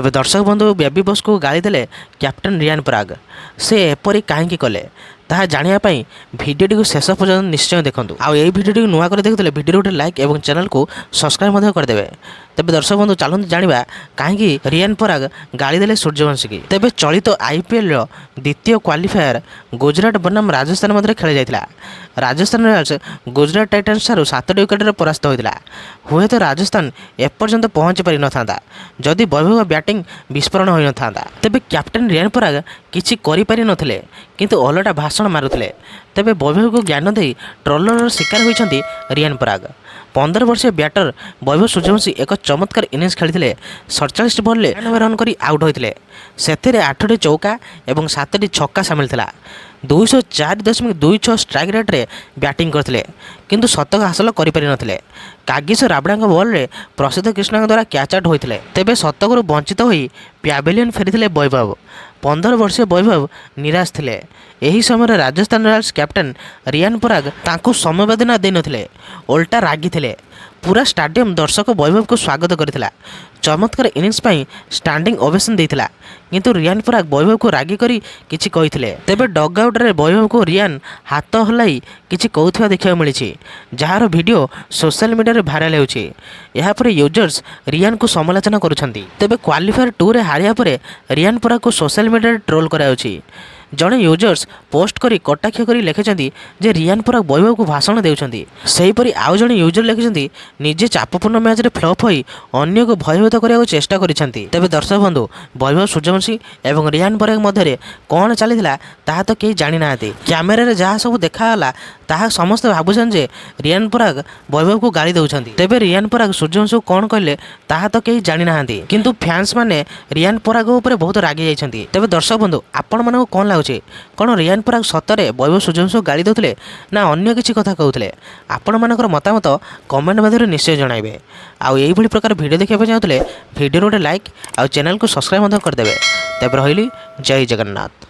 तेबे दर्शक बंधु बेबी बॉस को गाली देले कैप्टेन रियान पराग से एपरी कहीं कले ताहा जानिया पई भिडियोटी को शेष पर्यंत निश्चय देखंतु। आ एई भिडियोटी नुआ कर देखुले भिडियो गोटे लाइक एवं चैनल को सब्सक्राइब मध्य करदेवे। तेबे दर्शक बंधु चलते जानिबा कहीं रियान पराग गाली देले सूर्यवंशी की। तेबे चलित आईपीएल रो द्वितीय क्वालिफायर गुजरात बनाम राजस्थान मध्य खेल जाइतिला। राजस्थान रॉयल्स गुजरात टाइटन्स ठारू 7 विकेट परास्त होइतिला। हुए तो राजस्थान एपर्यंत पहुंची पारि नथांता जदि वैभव बैटिंग विस्फोरण होई नथांता। तेबे कैप्टेन रियान पराग किछि करि पारि नथिले किंतु ओलटा भाषण मारुथिले। तेबे वैभव को ज्ञान दे ट्रोलर शिकार होइछंती रियान पराग। 15 वर्षीय बैटर वैभव सूर्यवंशी एक चमत्कार इनिंग्स खेली 47 बॉल 93 रन कर आउट होते। से 8टी चौका और 7टी छक्का सामिल था। 204.26 स्ट्राइक रेट रे बैटिंग करते किंतु शतक हासिल कर कागिसो राबड़ा बॉल रे प्रसिद्ध कृष्ण द्वारा कैच आउट होते। तेबे शतकरू वंचित होई प्यावेलियन फेरी वैभव। 15 वर्षीय वैभव निराश थे। यही समय राजस्थान रॉयल्स कैप्टेन रियान पराग तांकु समवेदना दे नथिले उल्टा रागी थे। पूरा स्टाडियम दर्शक वैभव को स्वागत करथिला। चमत्कार इनिंग्स पई स्टैंडिंग ओवेशन देथिला किंतु रियान पराग वैभव को रागी करी किछि कहिथिले। तेबे डग आउट रे वैभव को रियान हाथ हलाई किछि कहउथिबा देखिबा मिलिछि जहार वीडियो सोशल मीडिया रे भाइराल हेउछि। एहा परे यूजर्स रियान को समालोचना करुछंती। तेबे क्वालिफायर 2 रे हारिया परे रियान पराग को सोशल मीडिया रे ट्रोल कराउछि। जड़े यूजर्स पोस्ट करी कटाक्ष करी लिखिछंती जे रियान पराग वैभव को भाषण देउछंती। सेहीपरि आउ जड़े यूजर लिखिछंती निजे चापपूर्ण मैच रे फ्लॉप होई अन्य को भयभीत करने चेष्टा करिछंती। तेबे दर्शक बंधु वैभव सूर्यवंशी एवं रियान पराग मध्य कौन चलीथिला ताहा तो केही जानि नाहांती। कैमेरा रे जहाँ सब देखागला ताहा समस्त भाबुछन जे रियान पराग वैभव को गाली देउछंती। तेबे रियान पराग सूर्यवंशी को कौन कहले ताहा तो केही जानि नाहांती किंतु फैंस माने रियान पराग ऊपर बहुत रागी जाइछंती। तेबे दर्शक बंधु आपण मानको कौन लाଗୁଛି कौन रियान पराग सतरे वैभव सूर्यवंशी को गाली देउथिले ना अन्य किछि कथा कहउथिले आपण मानकर मतामत कमेंट माध्यम निश्चय जणाइबे। आउ एही भली प्रकार वीडियो देखिबा चाहूले वीडियो गोटे लाइक आउ चैनल को सब्सक्राइब मध्य करदेबे। तेबे रहिली जय जगन्नाथ।